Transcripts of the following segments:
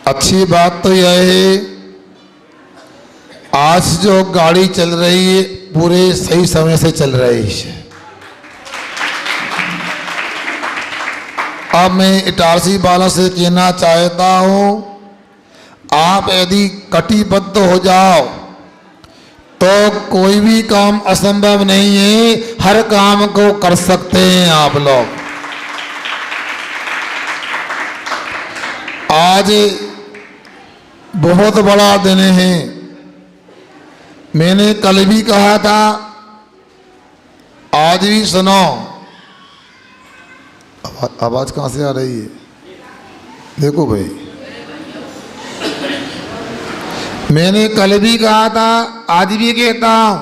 अच्छी बात तो यह है आज जो गाड़ी चल रही है पूरे सही समय से चल रही है। अब मैं इटारसी वालों से कहना चाहता हूं, आप यदि कटिबद्ध हो जाओ तो कोई भी काम असंभव नहीं है, हर काम को कर सकते हैं आप लोग। आज बहुत बड़ा दिन है। मैंने कल भी कहा था, आज भी सुनो। आवाज कहां से आ रही है? देखो भाई, मैंने कल भी कहा था, आज भी कहता हूं,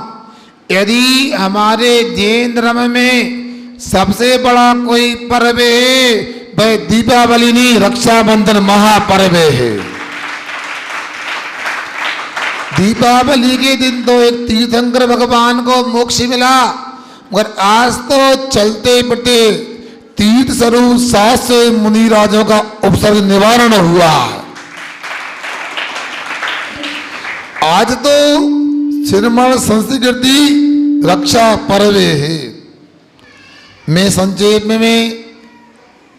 यदि हमारे जैन धर्म में सबसे बड़ा कोई पर्व है वह दीपावली नहीं, रक्षाबंधन महापर्व है। दीपावली के दिन तो एक तीर्थंकर भगवान को मोक्ष मिला, मगर आज तो चलते फिरते तीर्थ स्वरूप 700 मुनिराजों का उपसर्ग निवारण हुआ। आज तो श्रीमण संस्कृति रक्षा पर्व है। मैं संक्षेप में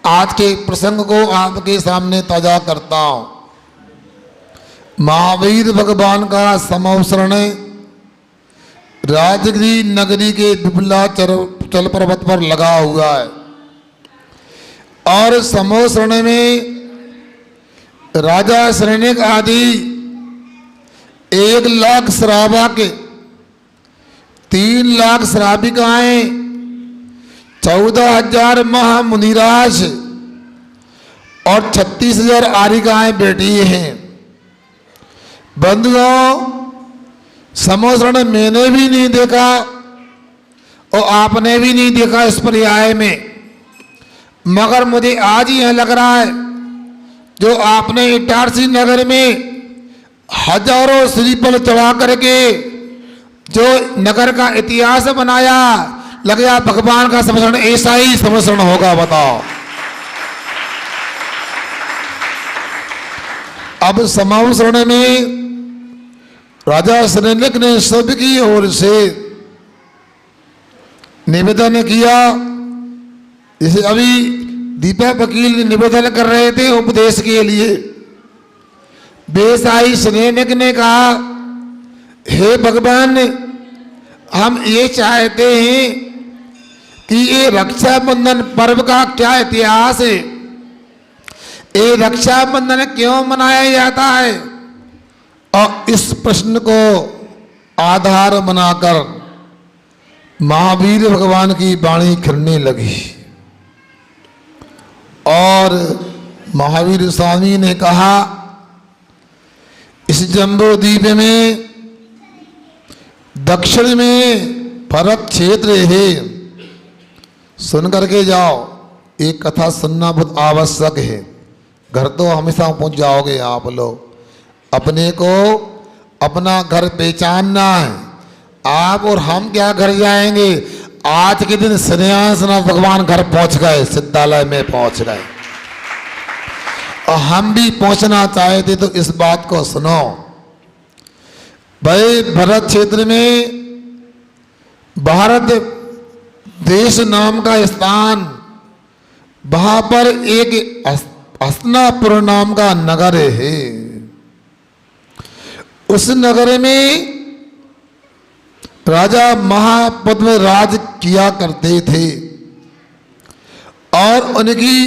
आज के प्रसंग को आपके सामने ताजा करता हूं। महावीर भगवान का समवसरण राजगिरी नगरी के विपुलाचल पर्वत पर लगा हुआ है और समवसरण में राजा श्रेणिक आदि 1 लाख श्रावक, 3 लाख श्राविकाएं, 14,000 महामुनिराज और 36,000 आरिकाएं बैठी हैं। बंधुओं, समवसरण मैंने भी नहीं देखा और आपने भी नहीं देखा इस पर्याय में, मगर मुझे आज ही यह लग रहा है जो आपने इटारसी नगर में हजारों श्रीफल चढ़ा करके जो नगर का इतिहास बनाया, लग गया भगवान का समवसरण ऐसा ही समवसरण होगा। बताओ, अब समवसरण में राजा श्रेणिक ने सबकी ओर से निवेदन किया। जैसे अभी दीपक वकील निवेदन कर रहे थे उपदेश के लिए, बेसाई श्रेणिक ने कहा, हे भगवान, हम ये चाहते हैं कि ये रक्षाबंधन पर्व का क्या इतिहास है, ये रक्षाबंधन क्यों मनाया जाता है, और इस प्रश्न को आधार बनाकर महावीर भगवान की वाणी खिलने लगी और महावीर स्वामी ने कहा, इस जम्बो द्वीप में दक्षिण में भरत क्षेत्र है, सुन करके जाओ। एक कथा सुनना बहुत आवश्यक है। घर तो हमेशा पहुंच जाओगे आप लोग, अपने को अपना घर पहचानना है। आप और हम क्या घर जाएंगे? आज के दिन सन्यासनाथ भगवान घर पहुंच गए, सिद्धालय में पहुंच गए, और हम भी पहुंचना चाहते तो इस बात को सुनो भाई। भरत क्षेत्र में भारत देश नाम का स्थान, वहां पर एक हस्तिनापुर नाम का नगर है। उस नगर में राजा महापद्म राज किया करते थे और उनकी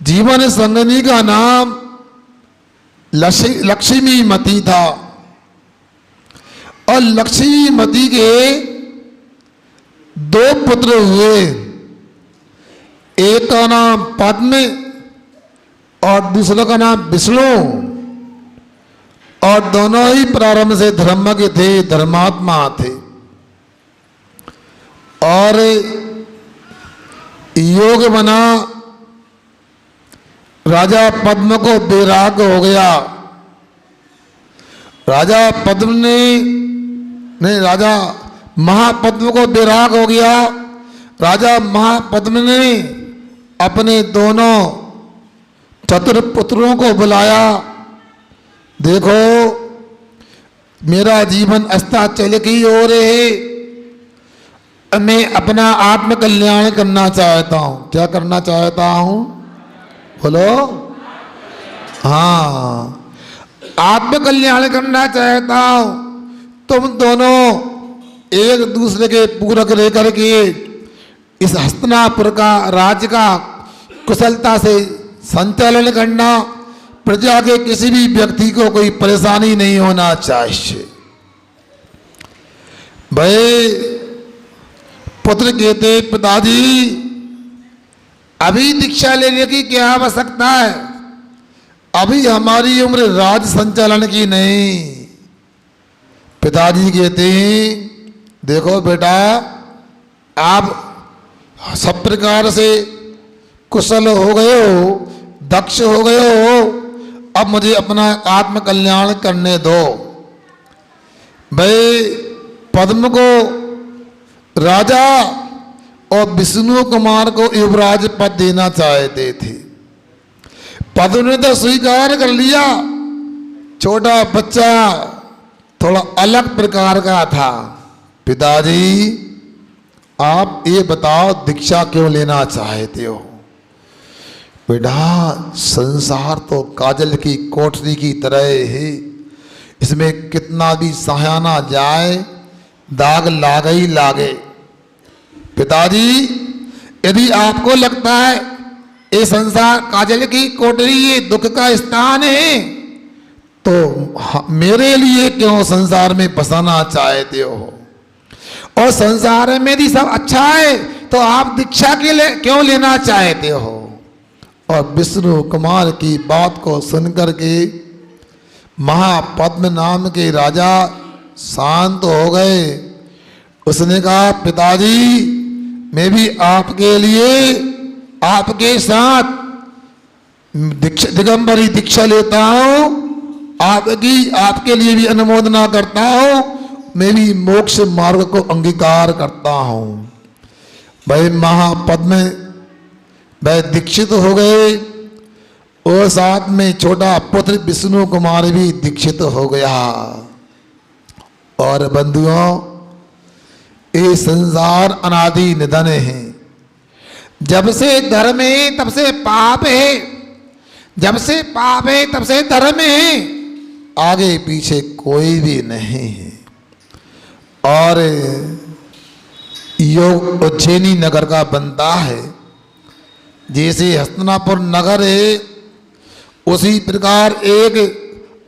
जीवन संगिनी का नाम लक्ष्मीमती था। और लक्ष्मीमती के 2 पुत्र हुए, एक का नाम पद्म और दूसरे का नाम विष्णु, और दोनों ही प्रारंभ से धर्मज्ञ थे, धर्मात्मा थे। और योग बना, राजा पद्म को वैराग हो गया। राजा पद्म ने राजा महापद्म को वैराग हो गया। राजा महापद्म ने अपने दोनों चतुर पुत्रों को बुलाया, देखो मेरा जीवन अस्ताचल की ओर है, मैं अपना आत्म कल्याण करना चाहता हूं। क्या करना चाहता हूं? बोलो। हाँ, आत्म कल्याण करना चाहता हूं। तुम दोनों एक दूसरे के पूरक रह करके इस हस्तिनापुर का राज्य का कुशलता से संचालन करना, प्रजा के किसी भी व्यक्ति को कोई परेशानी नहीं होना चाहिए। भाई पुत्र कहते, पिताजी अभी दीक्षा लेने की क्या आवश्यकता है, अभी हमारी उम्र राज संचालन की नहीं। पिताजी कहते हैं, देखो बेटा, आप सब प्रकार से कुशल हो गए हो, दक्ष हो गए हो, अब मुझे अपना आत्म कल्याण करने दो। भाई पद्म को राजा और विष्णु कुमार को युवराज पद देना चाहते थे। पद्म ने तो स्वीकार कर लिया, छोटा बच्चा थोड़ा अलग प्रकार का था। पिताजी आप ये बताओ, दीक्षा क्यों लेना चाहते हो? बेटा संसार तो काजल की कोठरी की तरह है, इसमें कितना भी सहाना जाए दाग लागे ही लागे। पिताजी यदि आपको लगता है ये संसार काजल की कोठरी, ये दुख का स्थान है, तो मेरे लिए क्यों संसार में बसाना चाहते हो? और संसार में भी सब अच्छा है तो आप दीक्षा के लिए क्यों लेना चाहते हो? और विष्णु कुमार की बात को सुनकर के महापद्म नाम के राजा शांत हो गए। उसने कहा, पिताजी मैं भी आपके लिए आपके साथ दिगंबरी दीक्षा लेता हूं, आपके लिए भी अनुमोदना करता हूं, मैं भी मोक्ष मार्ग को अंगीकार करता हूं। भाई महापद्म वह दीक्षित हो गए और साथ में छोटा पुत्र विष्णु कुमार भी दीक्षित हो गया। और बंधुओं, ये संसार अनादि निधन है। जब से धर्म है तब से पाप है, जब से पाप है तब से धर्म है, आगे पीछे कोई भी नहीं है। और योग उज्जैनी नगर का बनता है, जैसे हस्तिनापुर नगर है उसी प्रकार एक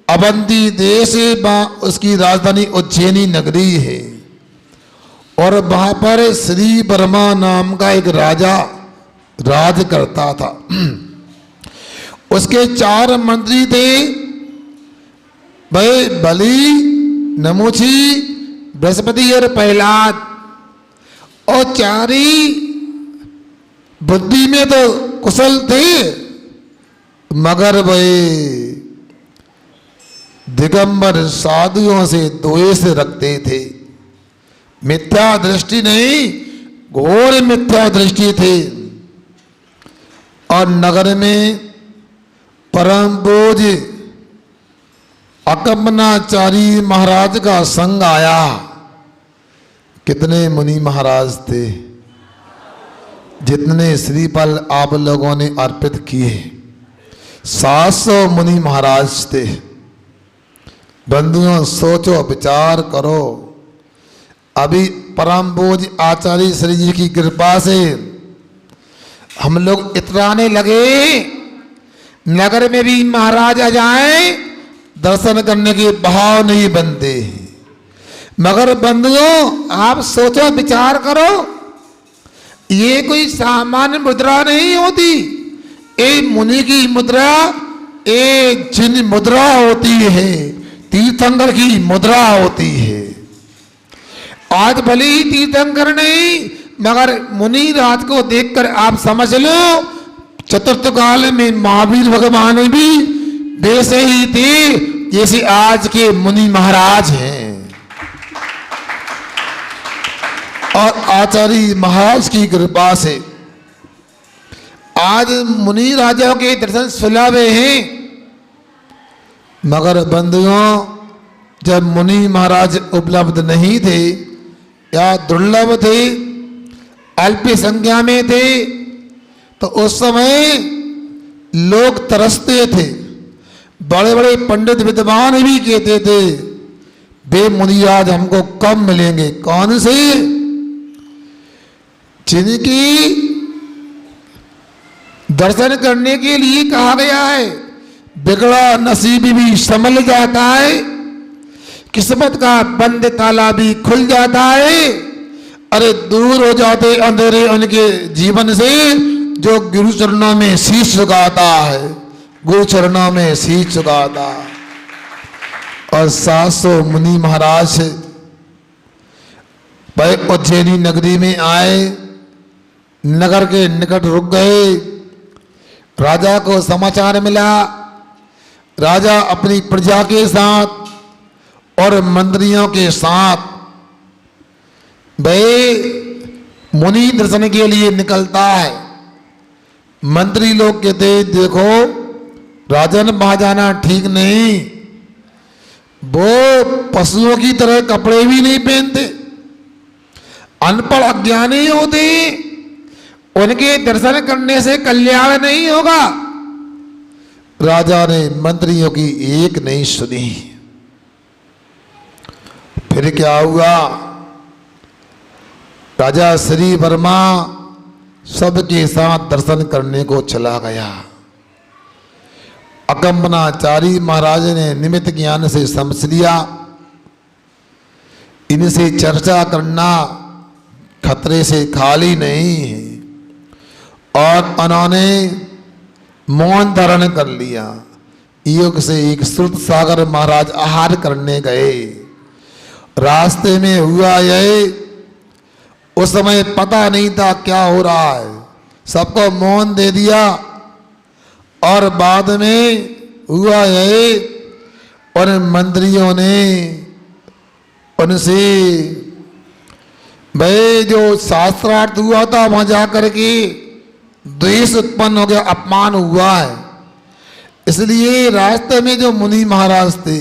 अवंती देश है, उसकी राजधानी उज्जैनी नगरी है। और वहां पर श्री वर्मा नाम का एक राजा राज करता था। उसके 4 मंत्री थे, भाई बलि, नमुची, बृहस्पति और प्रहलाद। और 4 ही बुद्धि में तो कुशल थे, मगर भाई दिगंबर साधुओं से द्वेष रखते थे। मिथ्या दृष्टि नहीं, घोर मिथ्या दृष्टि थे। और नगर में परम पूज्य अकम्पनाचारी महाराज का संग आया। कितने मुनि महाराज थे? जितने श्रीफल आप लोगों ने अर्पित किए 700 मुनि महाराज थे। बंधुओं सोचो, विचार करो। अभी परम पूज्य आचार्य श्री जी की कृपा से हम लोग इतराने लगे, नगर में भी महाराज आ जाए दर्शन करने के भाव नहीं बनते। मगर बंधुओं आप सोचो, विचार करो, ये कोई सामान्य मुद्रा नहीं होती। ये मुनि की मुद्रा, ये जिन मुद्रा होती है, तीर्थंकर की मुद्रा होती है। आज भले ही तीर्थंकर नहीं, मगर मुनि रात को देखकर आप समझ लो चतुर्थ काल में महावीर भगवान भी वैसे ही थे जैसे आज के मुनि महाराज हैं। और आचार्य महाराज की कृपा से आज मुनि राजाओं के दर्शन सुलभ हैं, मगर बंधुओं जब मुनि महाराज उपलब्ध नहीं थे या दुर्लभ थे, अल्प संख्या में थे, तो उस समय लोग तरसते थे। बड़े बड़े पंडित विद्वान भी कहते थे वे मुनिराज हमको कब मिलेंगे। कौन से? जिनकी दर्शन करने के लिए कहा गया है बिगड़ा नसीब भी संभल जाता है, किस्मत का बंद ताला भी खुल जाता है। अरे दूर हो जाते अंधेरे उनके जीवन से जो गुरु चरणों में शीश झुकाता है, गुरु चरणों में शीश झुकाता। और 700 मुनि महाराज भाई उज्जैनी नगरी में आए, नगर के निकट रुक गए। राजा को समाचार मिला, राजा अपनी प्रजा के साथ और मंत्रियों के साथ भाई मुनि दर्शन के लिए निकलता है। मंत्री लोग कहते देखो राजन वहां जाना ठीक नहीं, वो पशुओं की तरह कपड़े भी नहीं पहनते, अनपढ़ अज्ञानी होते, उनके दर्शन करने से कल्याण नहीं होगा। राजा ने मंत्रियों की एक नहीं सुनी। फिर क्या हुआ? राजा श्री वर्मा सबके साथ दर्शन करने को चला गया। अकंपनाचारी महाराज ने निमित्त ज्ञान से समझ लिया इनसे चर्चा करना खतरे से खाली नहीं है, और उन्होंने मौन धारण कर लिया। योग से एक श्रुत सागर महाराज आहार करने गए। रास्ते में हुआ यह, उस समय पता नहीं था क्या हो रहा है, सबको मौन दे दिया। और बाद में हुआ यह, उन मंत्रियों ने उनसे भाई जो शास्त्रार्थ हुआ था वहां जाकर के द्वेष उत्पन्न हो गया, अपमान हुआ है। इसलिए रास्ते में जो मुनि महाराज थे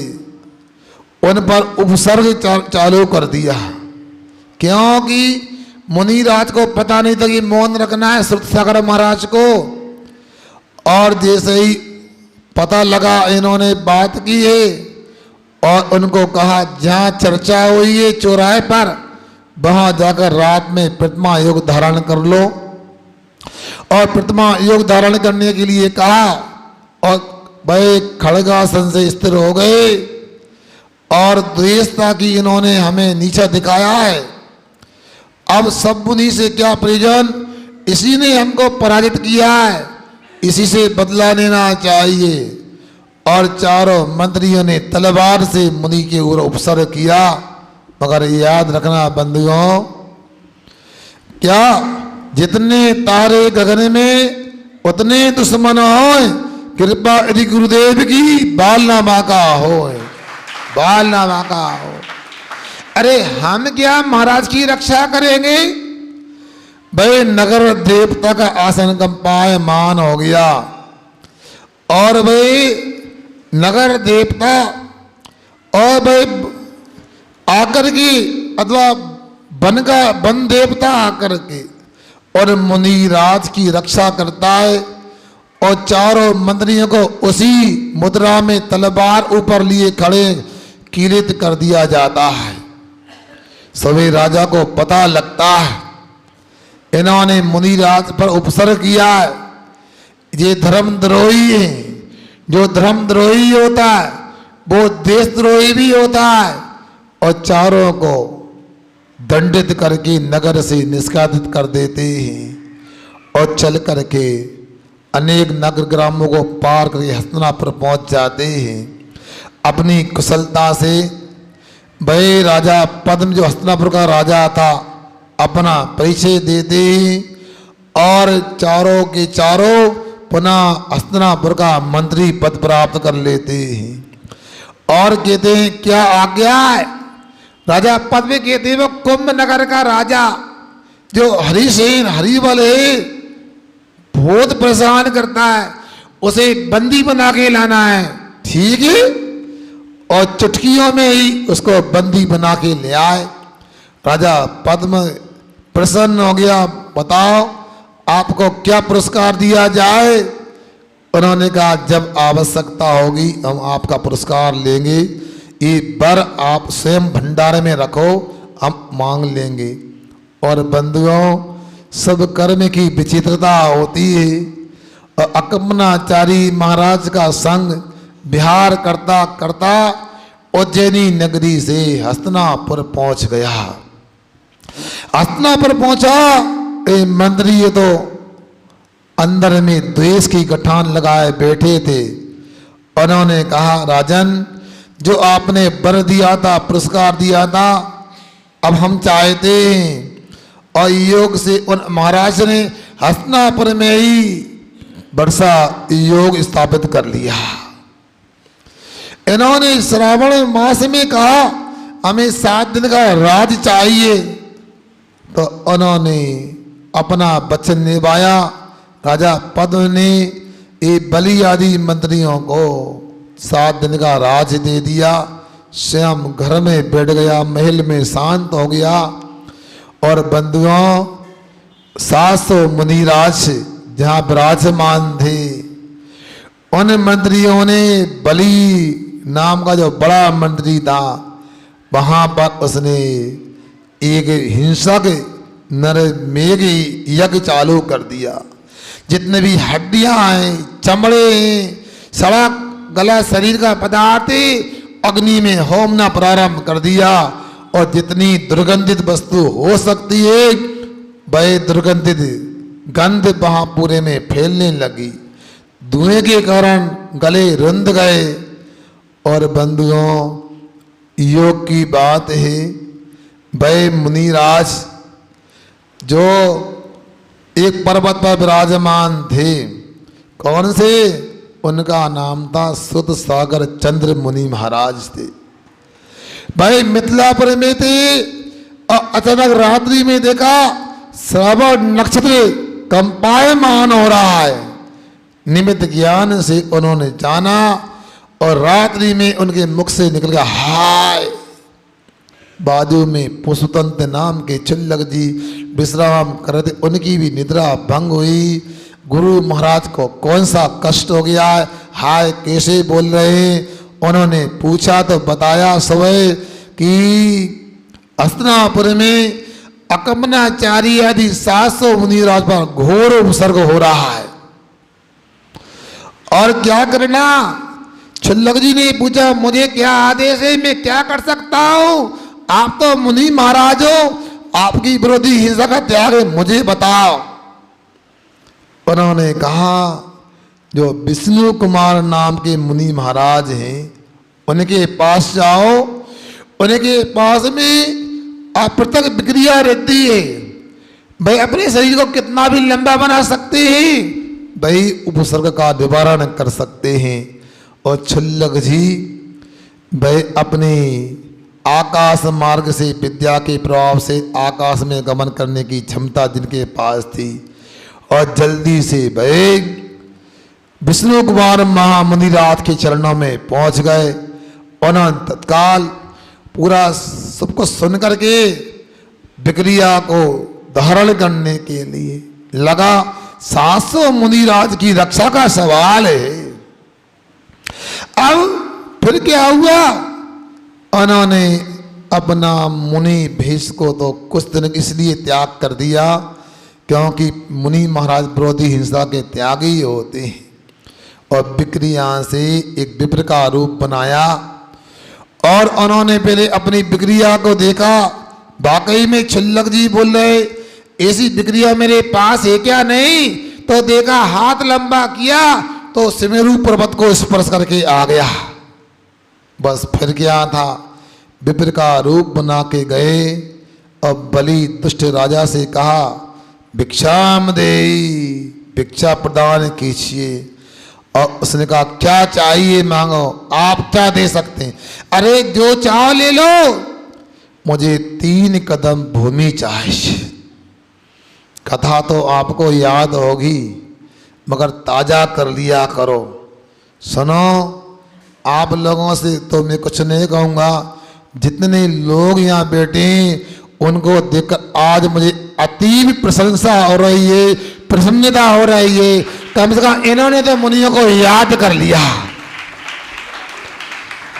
उन पर उपसर्ग चालू कर दिया, क्योंकि मुनिराज को पता नहीं था कि मौन रखना है श्रुत सागर महाराज को। और जैसे ही पता लगा इन्होंने बात की है और उनको कहा जहाँ चर्चा हुई है चौराहे पर वहाँ जाकर रात में प्रतिमा योग धारण कर लो। और प्रतिमा योग धारण करने के लिए कहा और भाई खड़गासन से स्थिर हो गए। और द्वेषता की इन्होंने हमें नीचा दिखाया है, अब सब मुनि से क्या प्रयोजन, इसी ने हमको पराजित किया है, इसी से बदला लेना चाहिए। और चारों मंत्रियों ने तलवार से मुनि के ऊपर उपसर्ग किया। मगर याद रखना बंधुओं, क्या जितने तारे गगन में उतने दुश्मन हो, कृपा यदि गुरुदेव की बाल नामा का हो, बाल नामा का हो। अरे हम क्या महाराज की रक्षा करेंगे? भाई नगर देवता का आसन कंपायमान हो गया। और भाई नगर देवता और भाई आकर के अथवा वन देवता आकर के और मुनिराज की रक्षा करता है। और चारों मंत्रियों को उसी मुद्रा में तलवार ऊपर लिए खड़े किरीट कर दिया जाता है। सभी राजा को पता लगता है इन्होंने मुनिराज पर उपसर्ग किया है, ये धर्मद्रोही है। जो धर्मद्रोही होता है वो देशद्रोही भी होता है। और चारों को दंडित करके नगर से निष्कासित कर देते हैं और चल करके अनेक नगर ग्रामों को पार करके हस्तिनापुर पहुंच जाते हैं। अपनी कुशलता से भाई राजा पद्म जो हस्तिनापुर का राजा था अपना परिचय देते हैं और चारों के चारों पुनः हस्तिनापुर का मंत्री पद प्राप्त कर लेते हैं। और कहते हैं क्या आज्ञा है? राजा पद्म कहते हैं वो कुंभ नगर का राजा जो हरिसेन हरिबल है बहुत परेशान करता है, उसे बंदी बना के लाना है। ठीक है, और चुटकियों में ही उसको बंदी बना के ले आए। राजा पद्म प्रसन्न हो गया, बताओ आपको क्या पुरस्कार दिया जाए। उन्होंने कहा जब आवश्यकता होगी हम आपका पुरस्कार लेंगे, ये वर आप स्वयं भंडारे में रखो, हम मांग लेंगे। और बंधुओं, सब कर्म की विचित्रता होती है। और अकमनाचारी महाराज का संग विहार करता करता उज्जैनी नगरी से हस्तिनापुर पहुंच गया। हस्तिनापुर पहुंचा, ए मंत्री ये तो अंदर में द्वेष की गठान लगाए बैठे थे। उन्होंने कहा राजन, जो आपने वर दिया था, पुरस्कार दिया था, अब हम चाहते हैं। और योग से उन महाराज ने हस्तिनापुर में ही वर्षा योग स्थापित कर लिया। इन्होंने श्रावण मास में कहा हमें 7 दिन का राज चाहिए, तो उन्होंने अपना वचन निभाया। राजा पद्म ने ये बलि आदि मंत्रियों को 7 दिन का राज दे दिया। स्वयं घर में बैठ गया, महल में शांत हो गया। और बंधुओं, 700 मुनिराज जहाँ विराजमान थे, उन मंत्रियों ने बलि नाम का जो बड़ा मंत्री था, वहाँ पर उसने एक हिंसक नरमेघ यज्ञ चालू कर दिया। जितने भी हड्डियां हैं, चमड़े हैं, सड़ा गला शरीर का पदार्थ अग्नि में होमना प्रारंभ कर दिया। और जितनी दुर्गंधित वस्तु हो सकती है वह दुर्गंधित गंध वहां पूरे में फैलने लगी। धुएं के कारण गले रुंध गए। और बंधुओं, योग की बात है, वह मुनिराज जो एक पर्वत पर विराजमान थे, कौन से? उनका नाम था सुत सागर चंद्र मुनि महाराज थे। भाई मिथिलापुर में थे और अचानक रात्रि में देखा श्रवण नक्षत्र कंपायमान हो रहा है। निमित्त ज्ञान से उन्होंने जाना और रात्रि में उनके मुख से निकल गया हाय। बाजू में पुष्पतंत्र नाम के चिल्लक जी विश्राम करते, उनकी भी निद्रा भंग हुई। गुरु महाराज को कौन सा कष्ट हो गया है, हाय कैसे बोल रहे हैं? उन्होंने पूछा तो बताया सुबह कि हस्तिनापुर में अकमनाचारी आदि 700 मुनिराज पर घोर उपसर्ग हो रहा है और क्या करना। छिल्लक जी ने पूछा मुझे क्या आदेश है, मैं क्या कर सकता हूं? आप तो मुनि महाराज हो, आपकी विरोधी हिंसा का त्याग है, मुझे बताओ। उन्होंने कहा जो विष्णु कुमार नाम के मुनि महाराज हैं उनके पास जाओ, उनके पास में अपृथक विक्रिया रहती है। भाई अपने शरीर को कितना भी लंबा बना सकते हैं, भाई उपसर्ग का निवारण कर सकते हैं। और छिल्लक जी भाई अपने आकाश मार्ग से विद्या के प्रभाव से आकाश में गमन करने की क्षमता जिनके पास थी और जल्दी से भाई विष्णु कुमार महामुनिराज के चरणों में पहुंच गए। उन्होंने तत्काल पूरा सब कुछ सुन करके विक्रिया को धारण करने के लिए लगा। 700 मुनिराज की रक्षा का सवाल है। अब फिर क्या हुआ, उन्होंने अपना मुनि भेष को तो कुछ दिन इसलिए त्याग कर दिया क्योंकि मुनि महाराज विरोधी हिंसा के त्यागी होते हैं। और विक्रिया से एक विप्र का रूप बनाया और उन्होंने पहले अपनी विक्रिया को देखा। वाकई में छिल्लक जी बोल रहे ऐसी विक्रिया मेरे पास है क्या? नहीं। तो देखा हाथ लंबा किया तो सिमेरु पर्वत को स्पर्श करके आ गया। बस फिर क्या था, विप्र का रूप बना के गए और बलि दुष्ट राजा से कहा भिक्षाम देई, भिक्षा प्रदान कीजिए। और उसने कहा क्या चाहिए मांगो, आप क्या दे सकते हैं? अरे जो चाहो ले लो, मुझे 3 कदम भूमि चाहिए। कथा तो आपको याद होगी, मगर ताज़ा कर लिया करो। सुनो, आप लोगों से तो मैं कुछ नहीं कहूँगा, जितने लोग यहाँ बैठे हैं उनको देखकर आज मुझे अतीब प्रशंसा हो रही है, प्रसन्नता हो रही है। कम से कम इन्होंने तो मुनियों को याद कर लिया।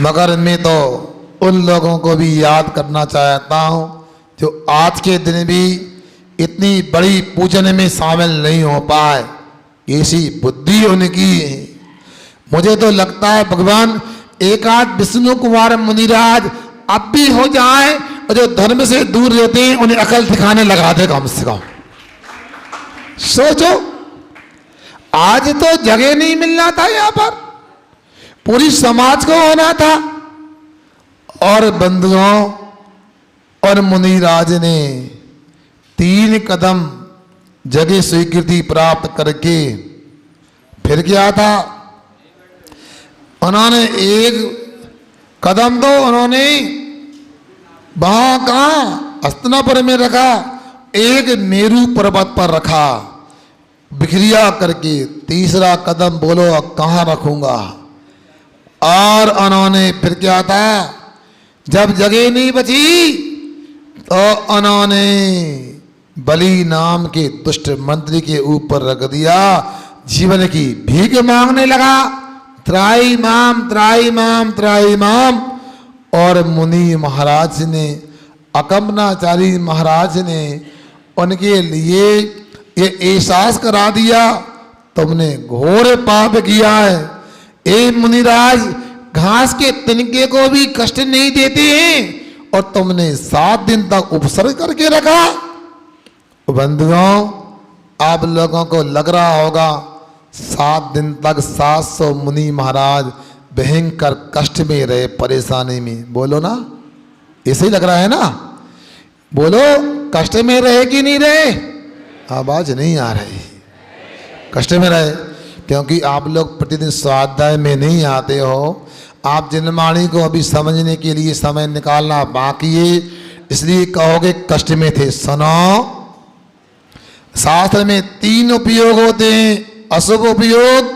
मगर मैं तो उन लोगों को भी याद करना चाहता हूँ जो आज के दिन भी इतनी बड़ी पूजन में शामिल नहीं हो पाए। ऐसी बुद्धि उनकी है। मुझे तो लगता है भगवान एक आध विष्णु कुमार मुनिराज अब भी हो जाए और जो धर्म से दूर रहते हैं उन्हें अकल दिखाने लगा दे कम से कम। सोचो, आज तो जगह नहीं मिलना था, यहाँ पर पूरी समाज को होना था। और बंधुओं और मुनिराज ने 3 कदम जगह स्वीकृति प्राप्त करके फिर क्या था, उन्होंने 1 कदम तो उन्होंने वहां कहा हस्तिनापुर में रखा, 1 मेरू पर्वत पर रखा बिखरिया करके। 3रा कदम बोलो कहाँ रखूंगा। और उन्होंने फिर क्या था, जब जगह नहीं बची तो उन्होंने बलि नाम के दुष्ट मंत्री के ऊपर रख दिया, जीवन की भीख मांगने लगा, त्राई माम त्राई माम त्राई माम। और मुनि महाराज ने, अकम्पनाचारी महाराज ने उनके लिए ये एहसास करा दिया, तुमने घोर पाप किया है। ए मुनिराज, घास के तिनके को भी कष्ट नहीं देते हैं और तुमने 7 दिन तक उपसर्ग करके रखा। बंधुओं, आप लोगों को लग रहा होगा 7 दिन तक 700 मुनि महाराज भयंकर कष्ट में रहे, परेशानी में। बोलो ना, ऐसे ही लग रहा है ना? बोलो, कष्ट में रहे कि नहीं रहे? आवाज नहीं आ रही। कष्ट में रहे, क्योंकि आप लोग प्रतिदिन स्वाध्याय में नहीं आते हो। आप जनवाणी को अभी समझने के लिए समय निकालना बाकी है, इसलिए कहोगे कष्ट में थे। सुनो, शास्त्र में 3 उपयोग होते हैं, अशुभ उपयोग,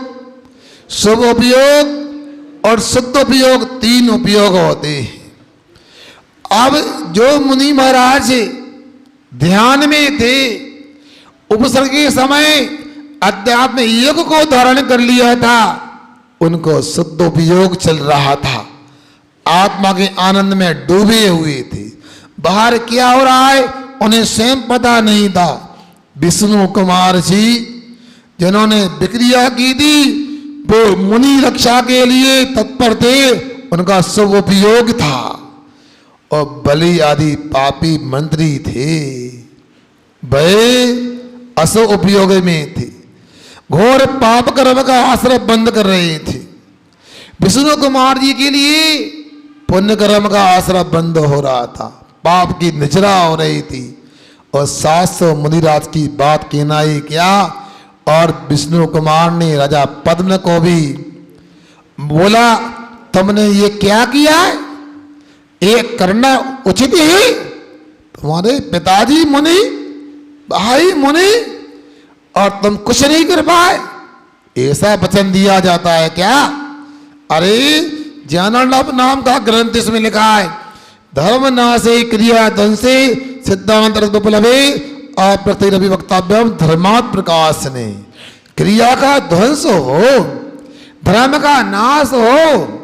शुभ उपयोग और शुद्ध उपयोग। 3 उपयोग होते हैं। अब जो मुनि महाराज ध्यान में थे, उपसर्ग के समय अध्यात्म योग को धारण कर लिया था, उनको शुद्ध उपयोग चल रहा था, आत्मा के आनंद में डूबे हुए थे। बाहर क्या हो रहा है उन्हें स्वयं पता नहीं था। विष्णु कुमार जी जिन्होंने विक्रिया की थी, वो मुनि रक्षा के लिए तत्पर थे, उनका शुभ उपयोग था। और बलि आदि पापी मंत्री थे, वे अशुभ उपयोग में थे, घोर पाप कर्म का आश्रय बंद कर रहे थे। विष्णु कुमार जी के लिए पुण्य कर्म का आश्रय बंद हो रहा था, पाप की निचरा हो रही थी। और 700 मुनिराज की बात कहना ही क्या। और विष्णु कुमार ने राजा पद्म को भी बोला, तुमने ये क्या किया है, ये करना उचित है? तुम्हारे पिताजी मुनि, भाई मुनि, और तुम कुछ नहीं कर पाए, ऐसा वचन दिया जाता है क्या? अरे ज्ञानार्णव नाम का ग्रंथ इसमें लिखा है, धर्म नाशे क्रिया ध्वंसे सिद्धांत उपलब्धे अप्रतिरभि वक्तव्यम धर्मात् प्रकाश ने। क्रिया का ध्वंस हो, धर्म का नाश हो,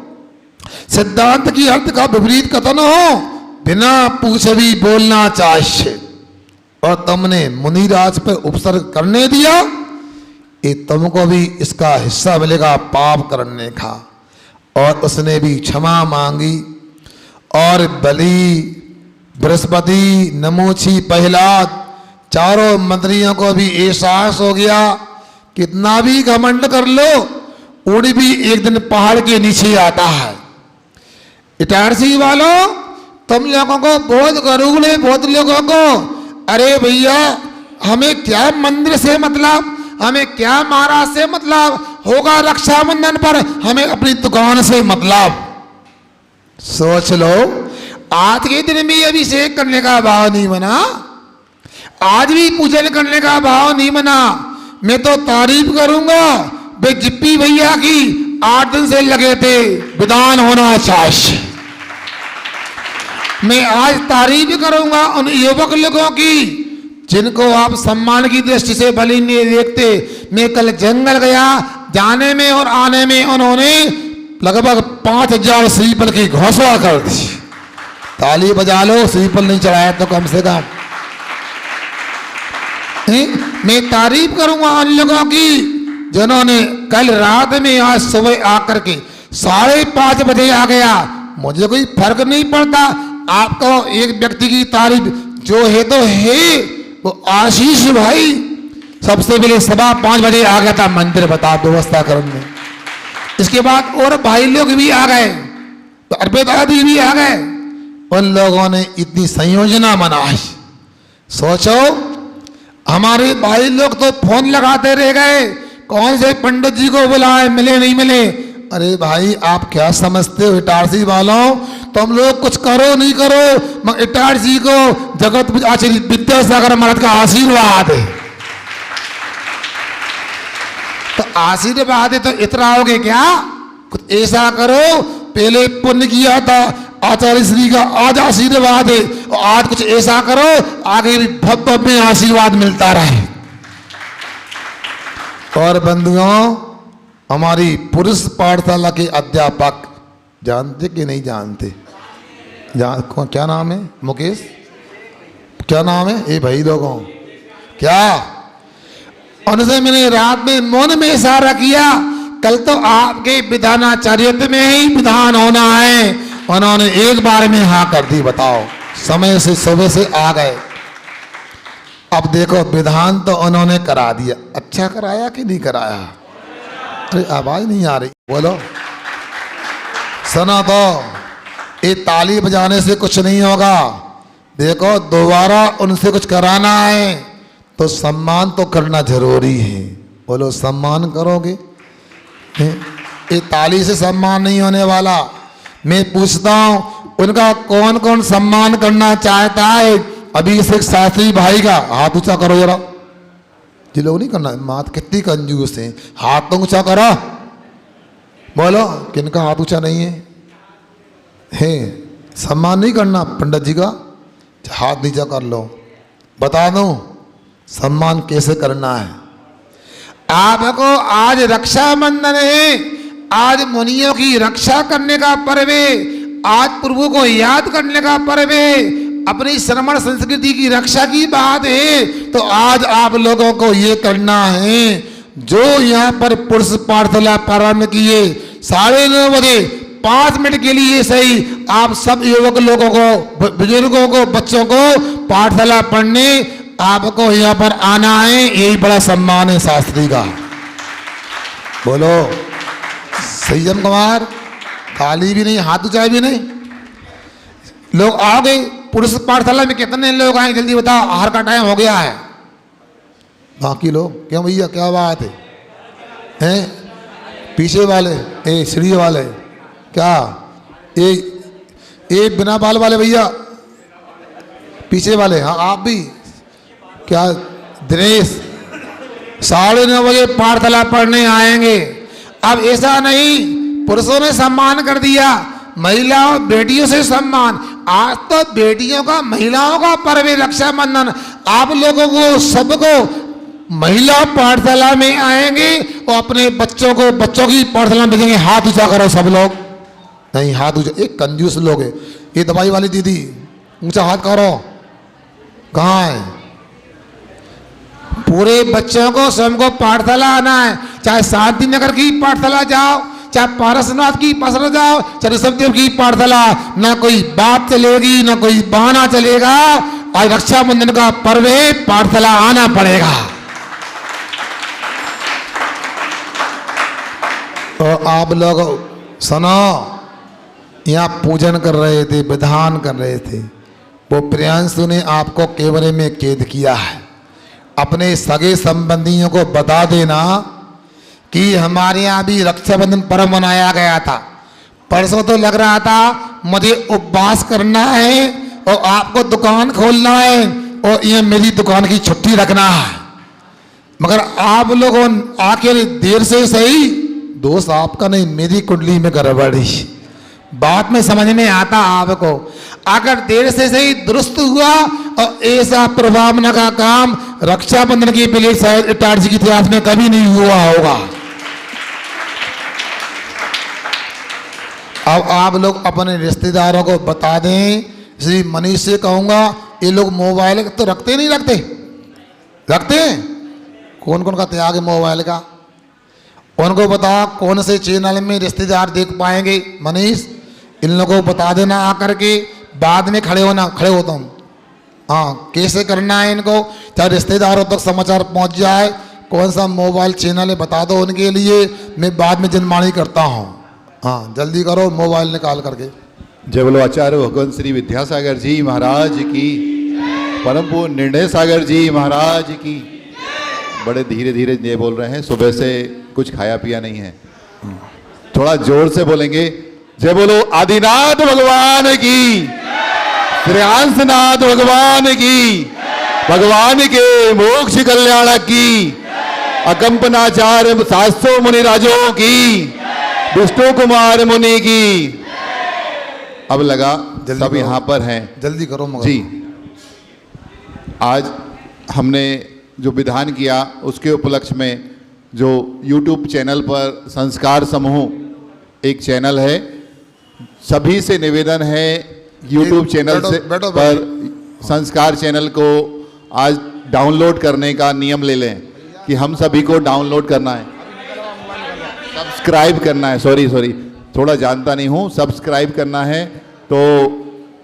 सिद्धांत की अर्थ का विपरीत कथन हो, बिना पूछे भी बोलना चाहिए। और तुमने मुनिराज पर उपसर्ग करने दिया, ये तुमको भी इसका हिस्सा मिलेगा पाप करने का। और उसने भी क्षमा मांगी। और बलि, बृहस्पति, नमोछी, प्रहलाद, चारों मंत्रियों को भी एहसास हो गया, कितना भी घमंड कर लो, उड़ भी एक दिन पहाड़ के नीचे आता है। इटारसी वालों, तुम लोगों को बहुत गरूड़ है, बहुत लोगों को। अरे भैया, हमें क्या मंदिर से मतलब, हमें क्या महाराज से मतलब, होगा रक्षाबंधन पर हमें अपनी दुकान से मतलब। सोच लो, आज के दिन भी अभिषेक करने का भाव नहीं बना, आज भी पूजन करने का भाव नहीं बना। मैं तो तारीफ करूंगा, वे जिप्पी भैया की 8 दिन से लगे थे विधान होना चाहिए। मैं आज तारीफ करूंगा उन युवक लोगों की जिनको आप सम्मान की दृष्टि से भली नहीं देखते। मैं कल जंगल गया, जाने में और आने में उन्होंने लगभग 5000 श्रीफल की घोषणा कर दी। ताली बजा लो, श्रीफल नहीं चढ़ाया तो कम से कम। मैं तारीफ करूंगा उन लोगों की जिन्होंने कल रात में आज सुबह आकर के 5:30 बजे आ गया। मुझे कोई फर्क नहीं पड़ता। आपको एक व्यक्ति की तारीफ जो है तो है, वो आशीष भाई सबसे पहले 5:15 बजे आ गया था मंदिर बता व्यवस्था करने। इसके बाद और भाई लोग भी आ गए, तो अर्पित आदि भी आ गए। उन लोगों ने इतनी संयोजना बनाई। सोचो हमारे भाई लोग तो फोन लगाते रह गए, कौन से पंडित जी को बुलाए, मिले नहीं मिले। अरे भाई आप क्या समझते हो इटारसी वालों, तुम लोग कुछ करो नहीं करो, मगर इटारसी को जगत आचार्य विद्यासागर महाराज का आशीर्वाद है। तो आशीर्वाद है तो इतराओगे क्या? कुछ ऐसा करो, पहले पुण्य किया था आचार्य श्री का, आज आशीर्वाद है, और आज कुछ ऐसा करो आगे भी भव्य में आशीर्वाद मिलता रहे। और बंधुओं, हमारी पुरुष पाठशाला के अध्यापक जानते कि नहीं जानते? क्या नाम है? मुकेश, क्या नाम है? ये भाई लोगों क्या, उनसे मैंने रात में मौन में इशारा किया, कल तो आपके विधानाचार्य में ही विधान होना है। उन्होंने एक बार में हाँ कर दी। बताओ, समय से सुबह से आ गए। अब देखो विधान तो उन्होंने करा दिया। अच्छा कराया कि नहीं कराया? अरे आवाज नहीं आ रही, बोलो। सुना तो, ये ताली बजाने से कुछ नहीं होगा। देखो दोबारा उनसे कुछ कराना है तो सम्मान तो करना जरूरी है। बोलो सम्मान करोगे? ये ताली से सम्मान नहीं होने वाला। मैं पूछता हूं उनका कौन कौन सम्मान करना चाहता है? अभिषेक शास्त्री भाई का हाथ ऊंचा करो जरा। जी लोग नहीं करना, मात कितनी कंजूस है। हाथ तो ऊंचा करो, बोलो किनका हाथ ऊंचा नहीं है? सम्मान नहीं करना पंडित जी का, हाथ नीचा कर लो। बता दो सम्मान कैसे करना है। आपको आज रक्षाबंधन है, आज मुनियों की रक्षा करने का पर्व है, आज प्रभु को याद करने का पर्व है, अपनी श्रमण संस्कृति की रक्षा की बात है। तो आज आप लोगों को ये करना है, जो यहाँ पर पुरुष पाठशाला प्रारंभ किए 9:30 बजे 5 मिनट के लिए सही, आप सब युवक लोगों को, बुजुर्गों को, बच्चों को पाठशाला पढ़ने आपको यहाँ पर आना है। यही बड़ा सम्मान है शास्त्री का। बोलो संयम कुमार, ताली भी नहीं, हाथ ऊंचाई भी नहीं। लोग आ गए पुरुष पाठशाला में, कितने लोग आए जल्दी बताओ, आहार का टाइम हो गया है। बाकी लोग क्यों भैया, क्या बात है? हैं पीछे वाले, ए सीढ़ी वाले, क्या ए बिना बाल वाले भैया पीछे वाले, हाँ आप भी क्या? दिनेश 9:30 बजे पाठशाला पढ़ने आएंगे। अब ऐसा नहीं पुरुषों ने सम्मान कर दिया, महिलाओं बेटियों से सम्मान। आज तो बेटियों का, महिलाओं का पर्व है रक्षाबंधन। आप लोगों को सबको महिला पाठशाला में आएंगे और अपने बच्चों को बच्चों की पाठशाला में भेजेंगे। हाथ ऊंचा करो सब लोग। नहीं हाथ ऊंचा, एक कंजूस लोग है। ये दवाई वाली दीदी ऊंचा हाथ करो। कहाँ है? पूरे बच्चों को सबको पाठशाला आना है, चाहे शांति नगर की पाठशाला जाओ, चाहे पारसनाथ की पाठशाला जाओ, चाहे ऋषभदेव की पाठशाला, ना कोई बात चलेगी ना कोई बहाना चलेगा। आज रक्षाबंधन का पर्व है, पाठशाला आना पड़ेगा। तो आप लोग सुनो, यहाँ पूजन कर रहे थे, विधान कर रहे थे, वो प्रियांशु ने आपको कैमरे में कैद किया है। अपने सगे संबंधियों को बता देना कि हमारे यहाँ भी रक्षाबंधन पर्व मनाया गया था। परसों तो लग रहा था मुझे उपवास करना है और आपको दुकान खोलना है और ये मेरी दुकान की छुट्टी रखना है। मगर आप लोगों आके देर से सही, दोष आपका नहीं, मेरी कुंडली में गड़बड़ी, बात में समझ में आता आपको। अगर देर से सही दुरुस्त हुआ और ऐसा प्रभावना का काम रक्षाबंधन की पहले शायद इटारसी के इतिहास में कभी नहीं हुआ होगा। अब आप लोग अपने रिश्तेदारों को बता दें, श्री मनीष से कहूंगा, ये लोग मोबाइल तो रखते नहीं, रखते हैं? कौन कौन का त्याग है मोबाइल का? उनको बता कौन से चैनल में रिश्तेदार देख पाएंगे। मनीष, इन लोगों को बता देना आकर के, बाद में खड़े होता हूँ। हाँ, कैसे करना है इनको, चाहे रिश्तेदारों तक समाचार पहुँच जाए, कौन सा मोबाइल चैनल है बता दो उनके लिए, मैं बाद में जनमानी करता हूँ। हाँ, जल्दी करो, मोबाइल निकाल करके। जय बोलो आचार्य भगवान श्री विद्यासागर जी महाराज की, परम पूज्य निर्णय सागर जी महाराज की। बड़े धीरे धीरे ये बोल रहे हैं, सुबह से कुछ खाया पिया नहीं है, थोड़ा जोर से बोलेंगे। जय बोलो आदिनाथ भगवान की, श्रेयांसनाथ भगवान की, भगवान के मोक्ष कल्याण की, अकंपनाचार्य 700 मुनि राजों की, विष्णु कुमार मुनि की। अब लगा सब यहाँ पर हैं, जल्दी करो मगर। जी, आज हमने जो विधान किया उसके उपलक्ष्य में जो YouTube चैनल पर संस्कार समूह एक चैनल है, सभी से निवेदन है YouTube चैनल से पर संस्कार चैनल को आज डाउनलोड करने का नियम ले लें कि हम सभी को डाउनलोड करना है, सब्सक्राइब करना है। सॉरी थोड़ा जानता नहीं हूँ, सब्सक्राइब करना है। तो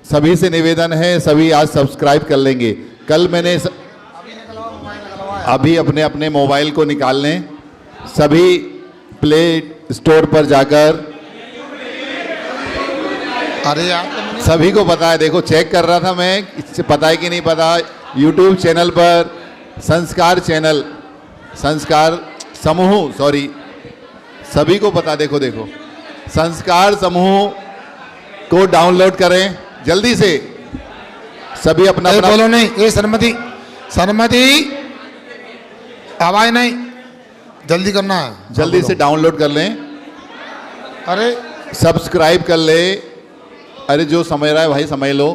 सभी से निवेदन है, सभी आज सब्सक्राइब कर लेंगे। कल मैंने अभी अपने अपने मोबाइल को निकाल लें, सभी प्ले स्टोर पर जाकर, अरे यार सभी को पता है, देखो चेक कर रहा था मैं, इससे पता है कि नहीं पता। YouTube चैनल पर संस्कार चैनल, संस्कार समूह, सॉरी, सभी को पता। देखो संस्कार समूह को डाउनलोड करें जल्दी से, सभी अपना अपना। बोलो नहीं, ये सरमती आवाज नहीं, जल्दी करना है, जल्दी से डाउनलोड कर लें। अरे सब्सक्राइब कर ले। अरे जो समझ रहा है भाई समझ लो,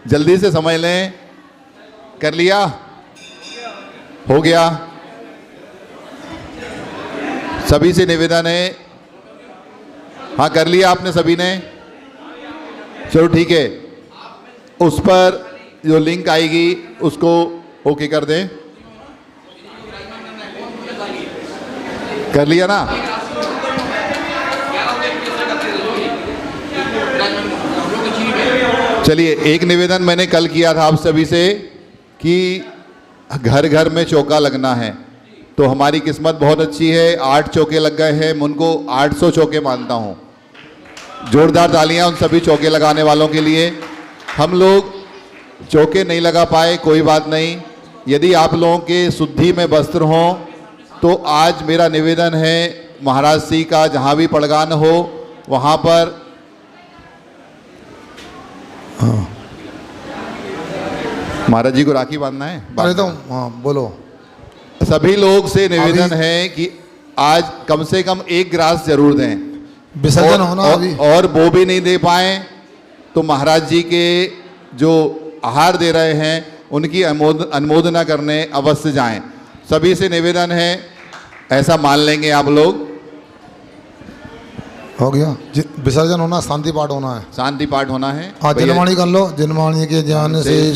जल्दी से समझ लें। कर लिया? हो गया? सभी से निवेदन है। हाँ, कर लिया आपने सभी ने? चलो ठीक है, उस पर जो लिंक आएगी उसको ओके कर दें। कर लिया ना? चलिए, एक निवेदन मैंने कल किया था आप सभी से कि घर घर में चौका लगना है, तो हमारी किस्मत बहुत अच्छी है, 8 चौके लग गए हैं। मैं उनको 800 चौके मानता हूँ। जोरदार तालियां उन सभी चौके लगाने वालों के लिए। हम लोग चौके नहीं लगा पाए, कोई बात नहीं। यदि आप लोगों के शुद्धि में वस्त्र हों तो आज मेरा निवेदन है, महाराज श्री का जहाँ भी पड़गान हो वहाँ पर महाराज जी को राखी बांधना है। अरे तो हाँ बोलो। सभी लोग से निवेदन है कि आज कम से कम 1 ग्रास जरूर दें, विसर्जन होना अभी। और वो भी नहीं दे पाए तो महाराज जी के जो आहार दे रहे हैं उनकी अनुमोदना करने अवश्य जाएं। सभी से निवेदन है, ऐसा मान लेंगे आप लोग। हो गया, विसर्जन होना, शांति पाठ होना है। शांति पाठ होना है। हाँ, जनवाणी कर लो। जनवाणी के ज्ञान से